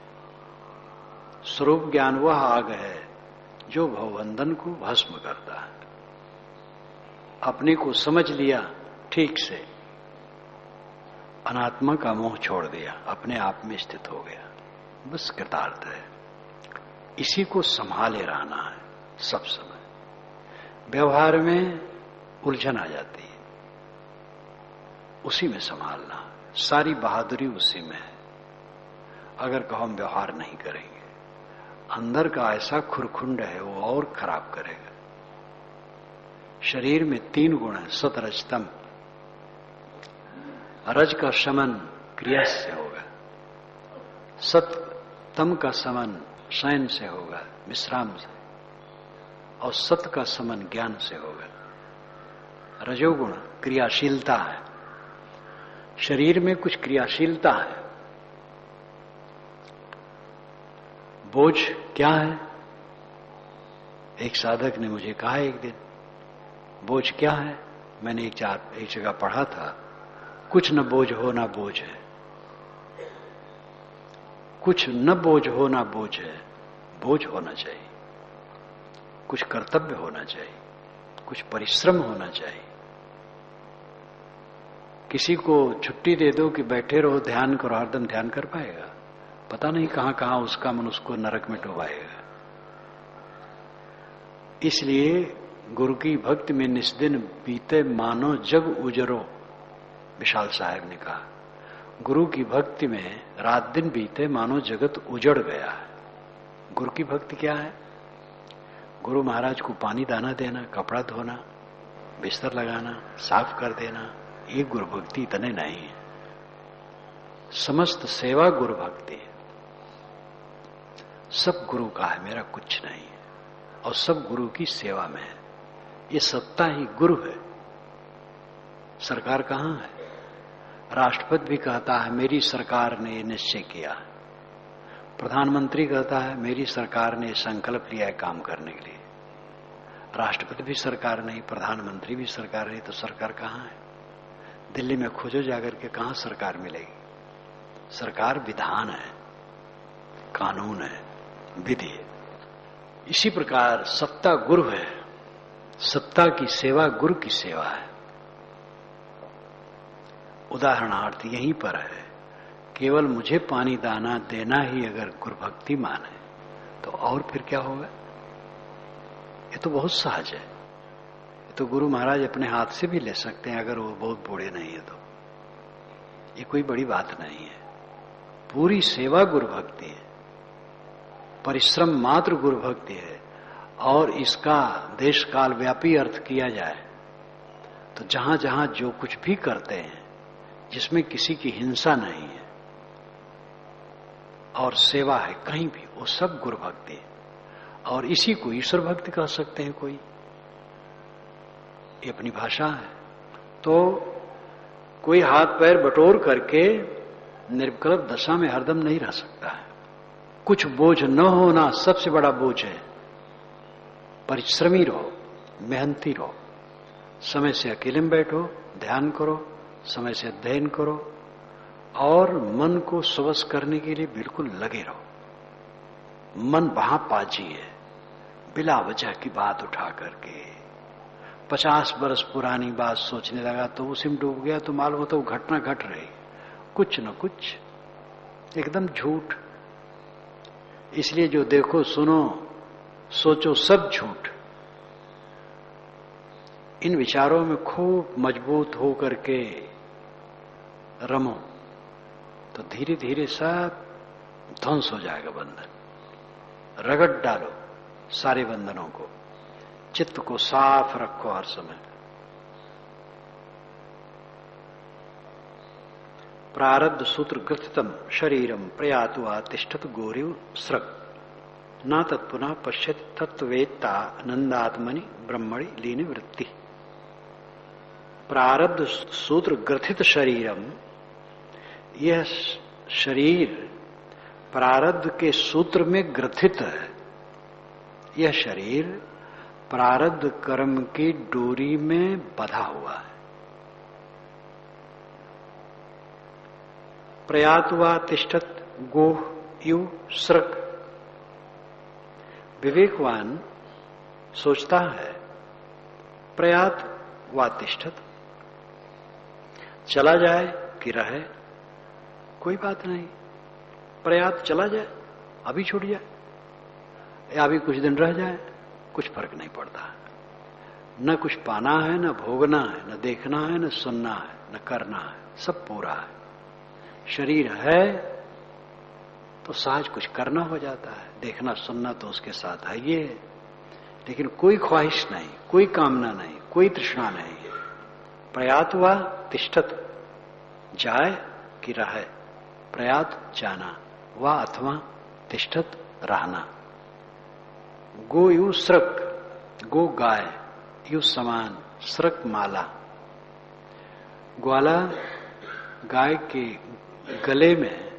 स्वरूप ज्ञान वह आग है जो भवबंधन को भस्म करता है। अपने को समझ लिया ठीक से, अनात्मा का मोह छोड़ दिया, अपने आप में स्थित हो गया, बस कृतार्थ है। इसी को संभाले रहना है सब समय। व्यवहार में उलझन आ जाती है, उसी में संभालना, सारी बहादुरी उसी में है। अगर कहो हम व्यवहार नहीं करेंगे, अंदर का ऐसा खुरखुंड है वो और खराब करेगा। शरीर में 3 गुण है, सत रज तम। रज का शमन क्रिया से होगा, सत तम का समन शयन से होगा, विश्राम से, और सत का समन ज्ञान से होगा। रजोगुण क्रियाशीलता है, शरीर में कुछ क्रियाशीलता है। बोझ क्या है? एक साधक ने मुझे कहा एक दिन, बोझ क्या है? मैंने एक जगह पढ़ा था, कुछ न बोझ हो ना बोझ है। कुछ न बोझ हो ना बोझ है, बोझ होना चाहिए, कुछ कर्तव्य होना चाहिए, कुछ परिश्रम होना चाहिए। किसी को छुट्टी दे दो कि बैठे रहो ध्यान करो, हरदम ध्यान कर पाएगा? पता नहीं कहां कहां उसका मन उसको नरक में डुबाएगा। इसलिए गुरु की भक्ति में निस्दिन बीते मानो जग उजरो, विशाल साहब ने कहा, गुरु की भक्ति में रात दिन बीते मानो जगत उजड़ गया है। गुरु की भक्ति क्या है? गुरु महाराज को पानी दाना देना, कपड़ा धोना, बिस्तर लगाना, साफ कर देना, ये गुरु भक्ति इतने नहीं है। समस्त सेवा गुरु भक्ति है। सब गुरु का है, मेरा कुछ नहीं है, और सब गुरु की सेवा में है। ये सत्ता ही गुरु है। सरकार कहां है? राष्ट्रपति भी कहता है मेरी सरकार ने ये निश्चय किया। प्रधानमंत्री कहता है मेरी सरकार ने संकल्प लिया है काम करने के लिए। राष्ट्रपति भी सरकार नहीं, प्रधानमंत्री भी सरकार नहीं, तो सरकार कहां है? दिल्ली में खोजो जाकर के, कहां सरकार मिलेगी? सरकार विधान है, कानून है, विधि है। इसी प्रकार सत्ता गुरु है, सत्ता की सेवा गुरु की सेवा है। उदाहरणार्थ यहीं पर है, केवल मुझे पानी दाना देना ही अगर गुरु भक्ति मान है तो और फिर क्या होगा? ये तो बहुत सहज है। ये तो गुरु महाराज अपने हाथ से भी ले सकते हैं अगर वो बहुत बूढ़े नहीं है तो। ये कोई बड़ी बात नहीं है। पूरी सेवा गुरु भक्ति है, परिश्रम मात्र गुरु भक्ति है। और इसका देश काल व्यापी अर्थ किया जाए तो जहां जहां जो कुछ भी करते हैं जिसमें किसी की हिंसा नहीं है और सेवा है कहीं भी, वो सब गुरु भक्ति है। और इसी को ईश्वर भक्ति कह सकते हैं कोई, ये अपनी भाषा है। तो कोई हाथ पैर बटोर करके निर्विकल्प दशा में हरदम नहीं रह सकता है। कुछ बोझ न होना सबसे बड़ा बोझ है। परिश्रमी रहो, मेहनती रहो। समय से अकेले में बैठो, ध्यान करो, समय से अध्ययन करो और मन को स्वश करने के लिए बिल्कुल लगे रहो। मन वहां पाजी है, बिला वजह की बात उठा करके 50 बरस पुरानी बात सोचने लगा तो उसी में डूब गया तो मालूम होता वो घटना घट रही, कुछ न कुछ एकदम झूठ। इसलिए जो देखो, सुनो, सोचो, सब झूठ। इन विचारों में खूब मजबूत हो करके रमो तो धीरे धीरे सब ध्वंस हो जाएगा बंधन। रगड़ डालो सारे बंधनों को, चित्त को साफ रखो हर समय। प्रारब्ध सूत्र ग्रथितम शरीरम प्रयातुआ तिष्ठत गौरीव स्रग न तत्पुनः पश्यति तत्वेत्ता नंदात्मनि ब्रह्मणि लीन वृत्ति। प्रारब्ध सूत्र ग्रथित शरीरम, यह शरीर प्रारब्ध के सूत्र में ग्रथित है। यह शरीर प्रारब्ध कर्म की डोरी में बंधा हुआ है। प्रयातुआ तिष्ठत गोह यु स्रक। विवेकवान सोचता है प्रयात वा तिष्ठत, चला जाए कि रहे कोई बात नहीं। प्रयात चला जाए, अभी छूट जाए, या अभी कुछ दिन रह जाए, कुछ फर्क नहीं पड़ता। न कुछ पाना है, न भोगना है, न देखना है, न सुनना है, न करना है, सब पूरा है। शरीर है तो सहज कुछ करना हो जाता है, देखना सुनना तो उसके साथ है ये, लेकिन कोई ख्वाहिश नहीं, कोई कामना नहीं, कोई तृष्णा नहीं है। प्रयात हुआ तिष्ठत, जाए कि रहे। प्रयात जाना, वा अथवा तिष्ठत रहना। गो यु स्रक, गो गाय, यु समान, स्रक माला। ग्वाला गाय के गले में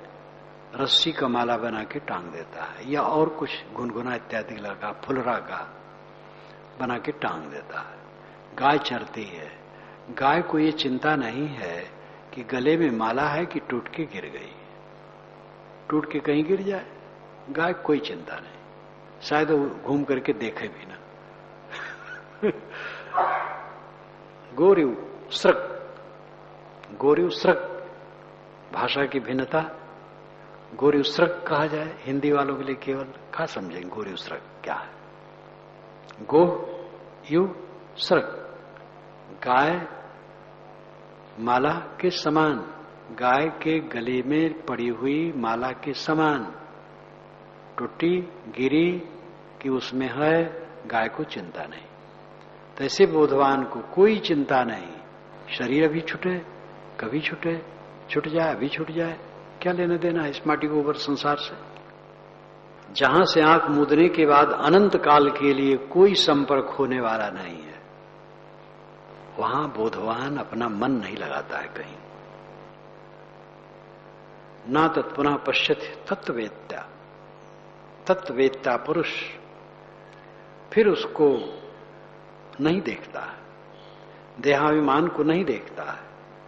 रस्सी का माला बना के टांग देता है, या और कुछ गुनगुना इत्यादि लगा फुलरा का बना के टांग देता है। गाय चरती है, गाय को ये चिंता नहीं है कि गले में माला है कि टूट के गिर गई, टूट के कहीं गिर जाए, गाय कोई चिंता नहीं, शायद वो घूम करके देखे भी ना। गोरिव स्रक, गोरिव स्रक भाषा की भिन्नता। गोरिव स्रक कहा जाए हिंदी वालों के लिए, केवल क्या समझेंगे गोरिव स्रक क्या है। गो यु स्रक, गाय माला के समान, गाय के गले में पड़ी हुई माला के समान, टूटी गिरी कि उसमें है, गाय को चिंता नहीं। तैसे बोधवान को कोई चिंता नहीं, शरीर अभी छूटे, कभी छूटे, छूट जाए, अभी छूट जाए, क्या लेना देना है इस माटी को ऊपर संसार से। जहां से आंख मूंदने के बाद अनंत काल के लिए कोई संपर्क होने वाला नहीं है, वहां बोधवान अपना मन नहीं लगाता है कहीं। ना तत्पुनः पश्यति तत्वेत्ता, तत्वेत्ता पुरुष फिर उसको नहीं देखता है, देहाभिमान को नहीं देखता है।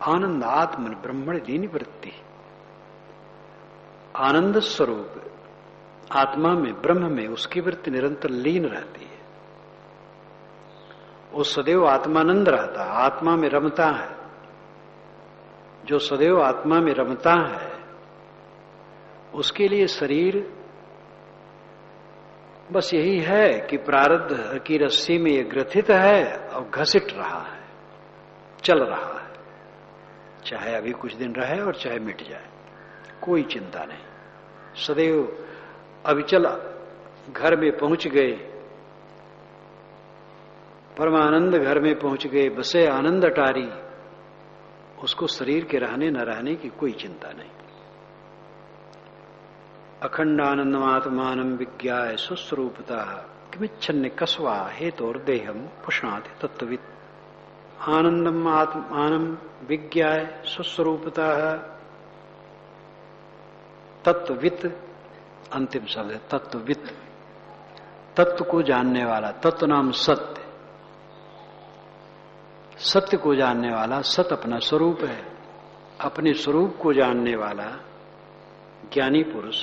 आनंद आत्मन ब्रह्मण लीन वृत्ति, आनंद स्वरूप आत्मा में, ब्रह्म में उसकी वृत्ति निरंतर लीन रहती है। वो सदैव आत्मानंद रहता है, आत्मा में रमता है। जो सदैव आत्मा में रमता है उसके लिए शरीर बस यही है कि प्रारब्ध की रस्सी में ये ग्रथित है और घसीट रहा है, चल रहा है, चाहे अभी कुछ दिन रहे और चाहे मिट जाए, कोई चिंता नहीं। सदैव अविचल घर में पहुंच गए, परमानंद घर में पहुंच गए, बसे आनंद अटारी, उसको शरीर के रहने न रहने की कोई चिंता नहीं। अखंडानंदमात्मानं विज्ञाय सुस्वरूपता किमिच्छन्य कसवा हेतोर्देहम पुष्णाति तत्त्ववित्। आनंदम आत्मानं विज्ञाय सुस्वरूपता तत्त्ववित्, अंतिम शब्द है तत्त्ववित्। तत्व को जानने वाला, तत्व नाम सत्य, सत्य को जानने वाला, सत्य अपना स्वरूप है, अपने स्वरूप को जानने वाला ज्ञानी पुरुष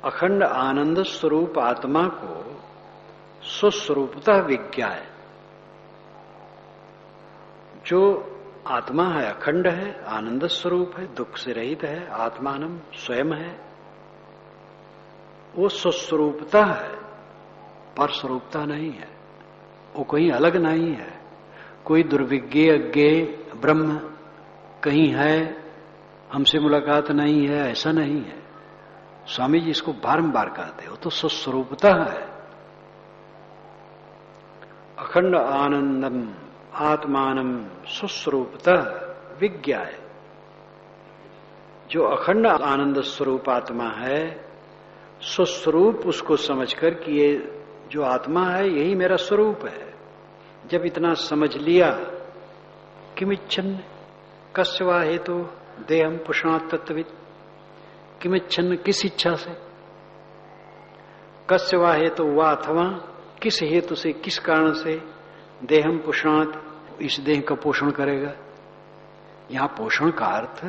अखंड आनंद स्वरूप आत्मा को स्वस्वरूपतः विज्ञाय, जो आत्मा है अखंड है, आनंद स्वरूप है, दुख से रहित है, आत्मानम स्वयं है, वो स्वस्वरूपता है, पर स्वरूपता नहीं है, वो कहीं अलग नहीं है, कोई दुर्विज्ञ अज्ञेय ब्रह्म कहीं है, हमसे मुलाकात नहीं है, ऐसा नहीं है। स्वामी जी इसको बारंबार कहते हो, तो स्वस्वरूपता है। अखंड आनंदम आत्मानम स्वस्वरूपतः विज्ञाय, जो अखंड आनंद स्वरूप आत्मा है, स्वस्वरूप उसको समझकर कि ये जो आत्मा है यही मेरा स्वरूप है। जब इतना समझ लिया, किमिच्छन कस्वा हेतु देहम पुषणात् तत्वित्, किमिच्छन किस इच्छा से, कस्वा हेतु वा अथवा किस हेतु से, किस कारण से, देहम पुषणात् इस देह का पोषण करेगा। यहां पोषण का अर्थ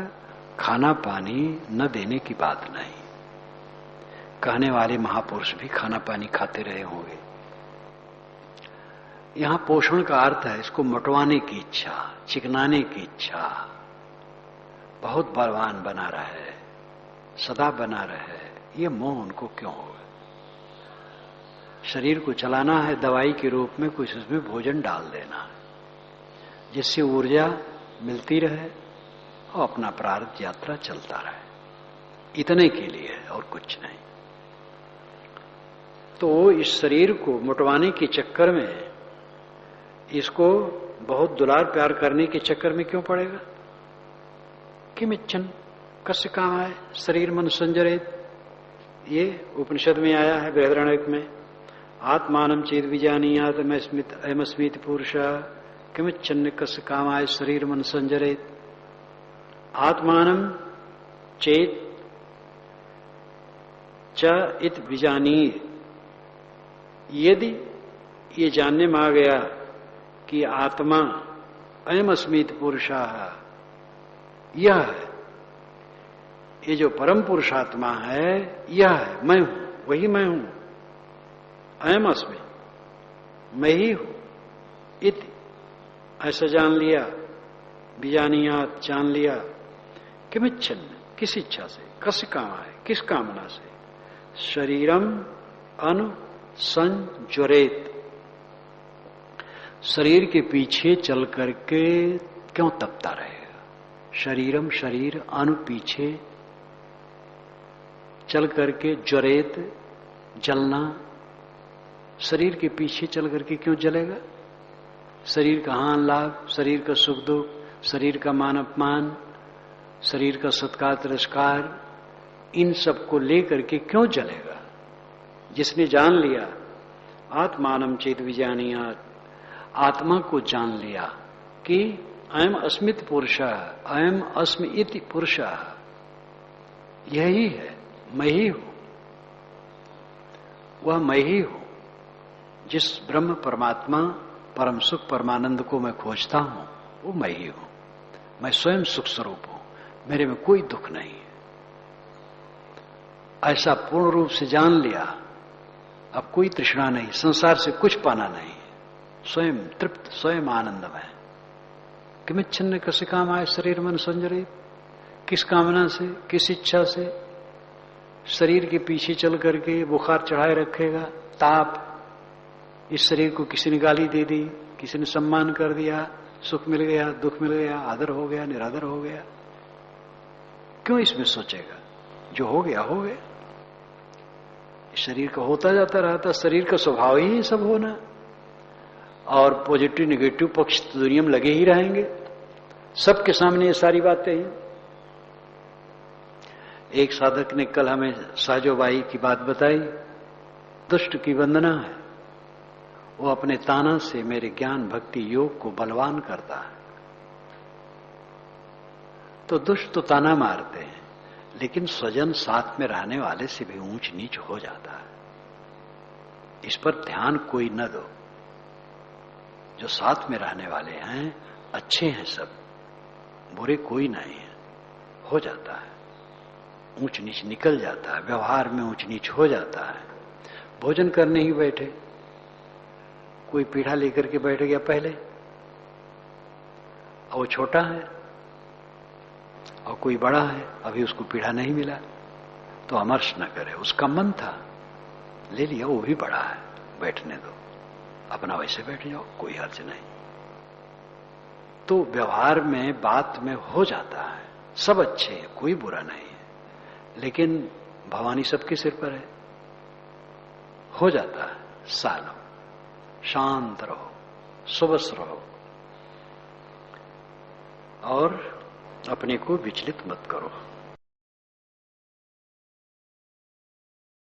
खाना पानी न देने की बात नहीं, कहने वाले महापुरुष भी खाना पानी खाते रहे होंगे। यहां पोषण का अर्थ है इसको मोटवाने की इच्छा, चिकनाने की इच्छा, बहुत बलवान बना रहे, सदा बना रहे, ये मोह उनको क्यों होगा। शरीर को चलाना है दवाई के रूप में, कुछ उसमें भोजन डाल देना जिससे ऊर्जा मिलती रहे और अपना प्रारब्ध यात्रा चलता रहे, इतने के लिए और कुछ नहीं। तो इस शरीर को मोटवाने के चक्कर में, इसको बहुत दुलार प्यार करने के चक्कर में क्यों पड़ेगा। किम इच्छन कस्य काम आए शरीर मन संजरित, ये उपनिषद में आया है बृहदारण्यक में। आत्मानम चेत विजानीयात अयमस्मित पुरुष किमिच्छन कस्य काम आए शरीर मन संजरित। आत्मानम चेत च इत विजानी, यदि ये जानने में आ गया कि आत्मा अयम अस्मित पुरुषा, यह है, ये जो परम पुरुषात्मा है यह है, मैं हूं, वही मैं हूं, अयम अस्मि, मैं ही हूं, इति ऐसा जान लिया, बीजानियात जान लिया, किमिच्छन किस इच्छा से, कस काम है किस कामना से, शरीरम अनु संज्वरेत, शरीर के पीछे चल करके क्यों तपता रहेगा। शरीरम शरीर, अनु पीछे चल करके, ज्वरेत जलना, शरीर के पीछे चल करके क्यों जलेगा। शरीर का हान लाभ, शरीर का सुख दुख, शरीर का मान अपमान, शरीर का सत्कार तिरस्कार, इन सब को लेकर के क्यों जलेगा। जिसने जान लिया आत्मानम चेत विजानीयात, आत्मा को जान लिया कि अयम अस्मित पुरुषः, अयम अस्मि इति पुरुषः, यही है, मैं ही हूं, वह मैं ही हूं। जिस ब्रह्म परमात्मा परम सुख परमानंद को मैं खोजता हूं वो मैं ही हूं, मैं स्वयं सुख स्वरूप हूं, मेरे में कोई दुख नहीं है। ऐसा पूर्ण रूप से जान लिया, अब कोई तृष्णा नहीं, संसार से कुछ पाना नहीं, स्वयं तृप्त, स्वयं आनंदमय। किमिच्छन कस्य काम आए शरीर मन संजरित, किस कामना से, किस इच्छा से शरीर के पीछे चल करके बुखार चढ़ाए रखेगा, ताप, इस शरीर को किसी ने गाली दे दी, किसी ने सम्मान कर दिया, सुख मिल गया, दुख मिल गया, आदर हो गया, निरादर हो गया, क्यों इसमें सोचेगा। जो हो गया हो गया, शरीर का होता जाता रहता, शरीर का स्वभाव ही सब होना, और पॉजिटिव नेगेटिव पक्ष तो दुनिया में लगे ही रहेंगे, सबके सामने ये सारी बातें हैं। एक साधक ने कल हमें सहजोबाई की बात बताई, दुष्ट की वंदना है, वो अपने ताना से मेरे ज्ञान भक्ति योग को बलवान करता है। तो दुष्ट तो ताना मारते हैं, लेकिन स्वजन साथ में रहने वाले से भी ऊंच नीच हो जाता है। इस पर ध्यान कोई न दो। जो साथ में रहने वाले हैं अच्छे हैं, सब बुरे कोई नहीं है। हो जाता है, ऊंच नीच निकल जाता है, व्यवहार में ऊंच नीच हो जाता है। भोजन करने ही बैठे, कोई पीढ़ा लेकर के बैठ गया पहले, और वो छोटा है, और कोई बड़ा है, अभी उसको पीढ़ा नहीं मिला, तो अमर्ष न करे। उसका मन था, ले लिया, वो भी बड़ा है, बैठने दो, अपना वैसे बैठ जाओ, कोई हर्ज नहीं। तो व्यवहार में, बात में हो जाता है, सब अच्छे हैं, कोई बुरा नहीं है, लेकिन भवानी सबके सिर पर है। हो जाता है, सालो शांत रहो, सुबस रहो, और अपने को विचलित मत करो।